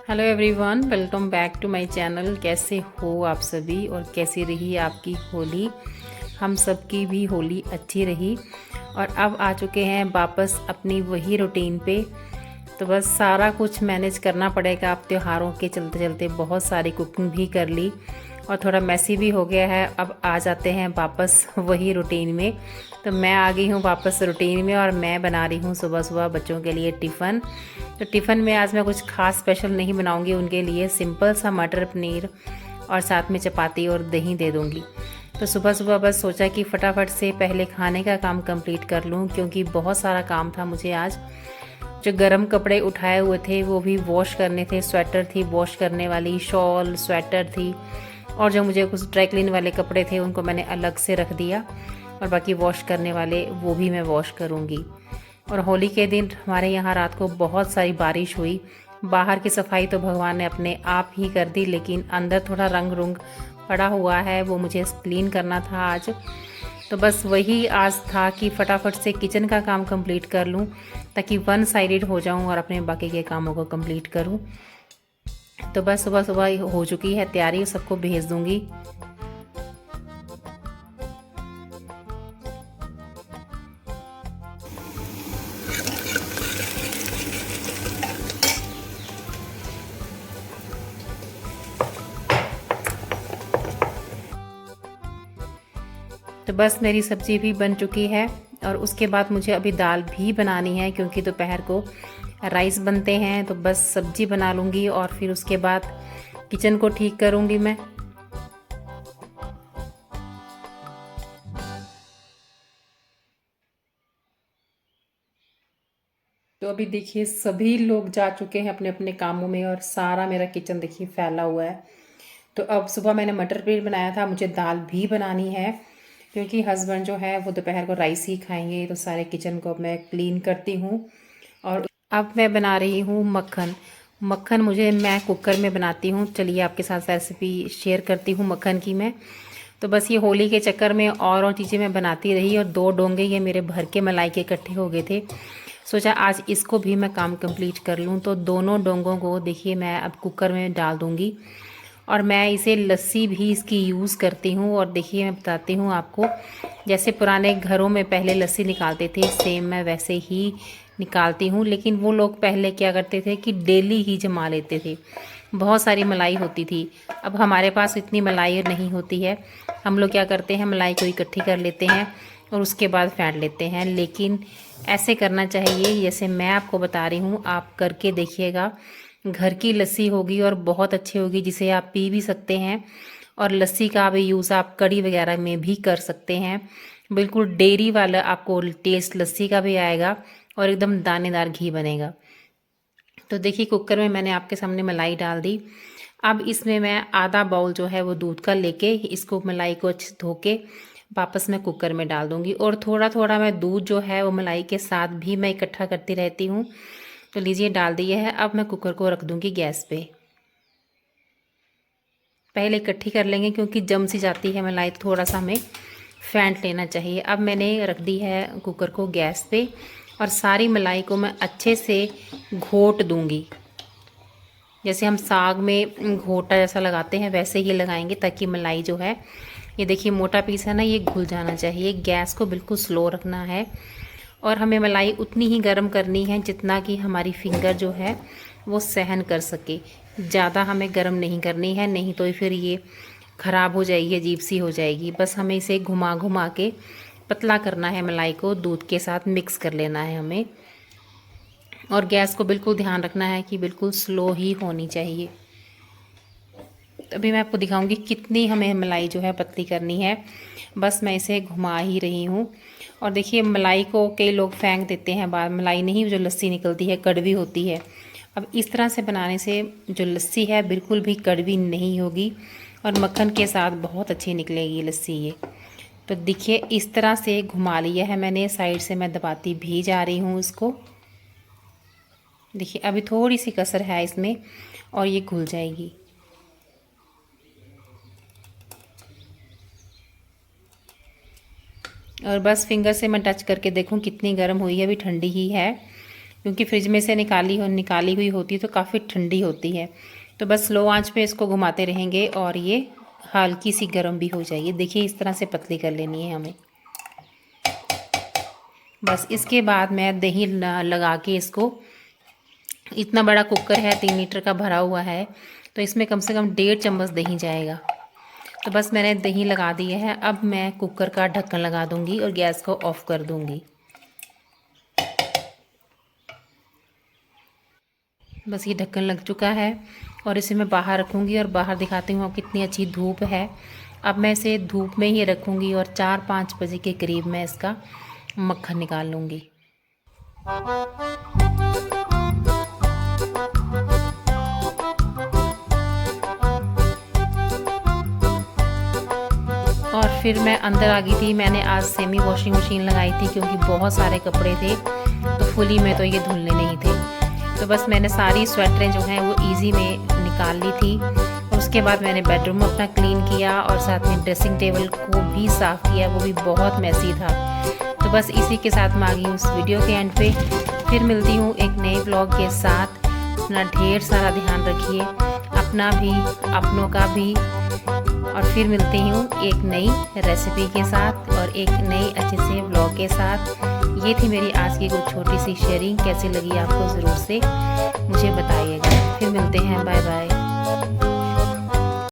Hello everyone, welcome back to my channel. कैसे हो आप सभी और कैसी रही आपकी होली। हम सब की भी होली अच्छी रही और अब आ चुके हैं वापस अपनी वही रूटीन पे। तो बस सारा कुछ मैनेज करना पड़ेगा। अब त्योहारों के चलते चलते बहुत सारी कुकिंग भी कर ली और थोड़ा मैसी भी हो गया है। अब आ जाते हैं वापस वही रूटीन में। तो मैं आ गई हूँ वापस रूटीन में और मैं बना रही हूँ सुबह सुबह बच्चों के लिए टिफ़िन। तो टिफ़िन में आज मैं कुछ खास स्पेशल नहीं बनाऊंगी उनके लिए, सिंपल सा मटर पनीर और साथ में चपाती और दही दे दूंगी। तो सुबह सुबह बस सोचा कि फटाफट से पहले खाने का काम कंप्लीट कर लूँ, क्योंकि बहुत सारा काम था मुझे आज। जो गर्म कपड़े उठाए हुए थे वो भी वॉश करने थे, स्वेटर थी वॉश करने वाली, शॉल स्वेटर थी, और जो मुझे कुछ ड्राई क्लीन वाले कपड़े थे उनको मैंने अलग से रख दिया और बाकी वॉश करने वाले वो भी मैं वॉश करूँगी। और होली के दिन हमारे यहाँ रात को बहुत सारी बारिश हुई। बाहर की सफाई तो भगवान ने अपने आप ही कर दी, लेकिन अंदर थोड़ा रंग रुंग पड़ा हुआ है, वो मुझे क्लीन करना था आज। तो बस वही आज था कि फटाफट से किचन का काम कंप्लीट कर लूँ ताकि वन साइडेड हो जाऊँ और अपने बाकी के कामों को कंप्लीट करूँ। तो बस सुबह सुबह हो चुकी है तैयारी, सबको भेज दूँगी। तो बस मेरी सब्ज़ी भी बन चुकी है और उसके बाद मुझे अभी दाल भी बनानी है, क्योंकि दोपहर को राइस बनते हैं। तो बस सब्ज़ी बना लूँगी और फिर उसके बाद किचन को ठीक करूँगी मैं। तो अभी देखिए सभी लोग जा चुके हैं अपने अपने कामों में और सारा मेरा किचन देखिए फैला हुआ है। तो अब सुबह मैंने मटर पनीर बनाया था, मुझे दाल भी बनानी है क्योंकि हस्बैंड जो है वो दोपहर को राइस ही खाएंगे। तो सारे किचन को मैं क्लीन करती हूँ। और अब मैं बना रही हूँ मक्खन। मक्खन मैं कुकर में बनाती हूँ। चलिए आपके साथ रेसिपी शेयर करती हूँ मक्खन की मैं। तो बस ये होली के चक्कर में और चीज़ें मैं बनाती रही और 2 डोंगे ये मेरे भर के मलाई के इकट्ठे हो गए थे। सोचा आज इसको भी मैं काम कंप्लीट कर लूँ। तो दोनों डोंगों को देखिए मैं अब कुकर में डाल दूँगी और मैं इसे लस्सी भी इसकी यूज़ करती हूँ। और देखिए मैं बताती हूँ आपको, जैसे पुराने घरों में पहले लस्सी निकालते थे सेम मैं वैसे ही निकालती हूँ। लेकिन वो लोग पहले क्या करते थे कि डेली ही जमा लेते थे, बहुत सारी मलाई होती थी। अब हमारे पास इतनी मलाई नहीं होती है। हम लोग क्या करते हैं, मलाई को इकट्ठी कर लेते हैं और उसके बाद फेंट लेते हैं। लेकिन ऐसे करना चाहिए जैसे मैं आपको बता रही हूँ, आप करके देखिएगा। घर की लस्सी होगी और बहुत अच्छी होगी, जिसे आप पी भी सकते हैं। और लस्सी का भी यूज़ आप कढ़ी वगैरह में भी कर सकते हैं। बिल्कुल डेयरी वाला आपको टेस्ट लस्सी का भी आएगा और एकदम दानेदार घी बनेगा। तो देखिए कुकर में मैंने आपके सामने मलाई डाल दी। अब इसमें मैं आधा बाउल जो है वो दूध का लेके इसको मलाई को अच्छे धो के वापस मैं कुकर में डाल दूंगी। और थोड़ा थोड़ा मैं दूध जो है वो मलाई के साथ भी मैं इकट्ठा करती रहती हूँ। तो लीजिए डाल दिए है। अब मैं कुकर को रख दूंगी गैस पे। पहले इकट्ठी कर लेंगे क्योंकि जम सी जाती है मलाई, तो थोड़ा सा हमें फेंट लेना चाहिए। अब मैंने रख दी है कुकर को गैस पे और सारी मलाई को मैं अच्छे से घोट दूंगी। जैसे हम साग में घोटा जैसा लगाते हैं वैसे ही लगाएंगे, ताकि मलाई जो है, ये देखिए मोटा पीस है ना, ये घुल जाना चाहिए। गैस को बिल्कुल स्लो रखना है और हमें मलाई उतनी ही गर्म करनी है जितना कि हमारी फिंगर जो है वो सहन कर सके। ज़्यादा हमें गर्म नहीं करनी है, नहीं तो फिर ये ख़राब हो जाएगी, अजीब सी हो जाएगी। बस हमें इसे घुमा घुमा के पतला करना है, मलाई को दूध के साथ मिक्स कर लेना है हमें। और गैस को बिल्कुल ध्यान रखना है कि बिल्कुल स्लो ही होनी चाहिए। तो अभी मैं आपको दिखाऊंगी कितनी हमें मलाई जो है पतली करनी है। बस मैं इसे घुमा ही रही हूँ। और देखिए मलाई को कई लोग फेंक देते हैं बाहर, मलाई नहीं, जो लस्सी निकलती है कड़वी होती है। अब इस तरह से बनाने से जो लस्सी है बिल्कुल भी कड़वी नहीं होगी और मक्खन के साथ बहुत अच्छी निकलेगी लस्सी ये। तो देखिए इस तरह से घुमा लिया है मैंने, साइड से मैं दबाती भी जा रही हूँ इसको। देखिए अभी थोड़ी सी कसर है इसमें और ये घुल जाएगी। और बस फिंगर से मैं टच करके देखूं कितनी गर्म हुई है, अभी ठंडी ही है। क्योंकि फ्रिज में से निकाली हुई होती है तो काफ़ी ठंडी होती है। तो बस स्लो आंच पे इसको घुमाते रहेंगे और ये हल्की सी गर्म भी हो जाएगी। देखिए इस तरह से पतली कर लेनी है हमें। बस इसके बाद मैं दही लगा के इसको, इतना बड़ा कुकर है 3 लीटर का भरा हुआ है, तो इसमें कम से कम 1.5 चम्मच दही जाएगा। तो बस मैंने दही लगा दी है। अब मैं कुकर का ढक्कन लगा दूंगी और गैस को ऑफ कर दूंगी। बस ये ढक्कन लग चुका है और इसे मैं बाहर रखूंगी और बाहर दिखाती हूँ कितनी अच्छी धूप है। अब मैं इसे धूप में ही रखूंगी और 4-5 बजे के करीब मैं इसका मक्खन निकाल लूँगी। और फिर मैं अंदर आ गई थी। मैंने आज सेमी वॉशिंग मशीन लगाई थी क्योंकि बहुत सारे कपड़े थे, तो फुली में तो ये धुलने नहीं थे। तो बस मैंने सारी स्वेटरें जो हैं वो इजी में निकाल ली थी। और उसके बाद मैंने बेडरूम अपना क्लीन किया और साथ में ड्रेसिंग टेबल को भी साफ़ किया, वो भी बहुत मैसी था। तो बस इसी के साथ मैं आ गई हूँ उस वीडियो के एंड पे। फिर मिलती हूँ एक नए ब्लॉग के साथ। अपना ढेर सारा ध्यान रखिए, अपना भी, अपनों का भी। और फिर मिलती हूँ एक नई रेसिपी के साथ और एक नई अच्छे से ब्लॉग के साथ। ये थी मेरी आज की कुछ छोटी सी शेयरिंग। कैसी लगी आपको ज़रूर से मुझे बताइएगा। फिर मिलते हैं, बाय बाय।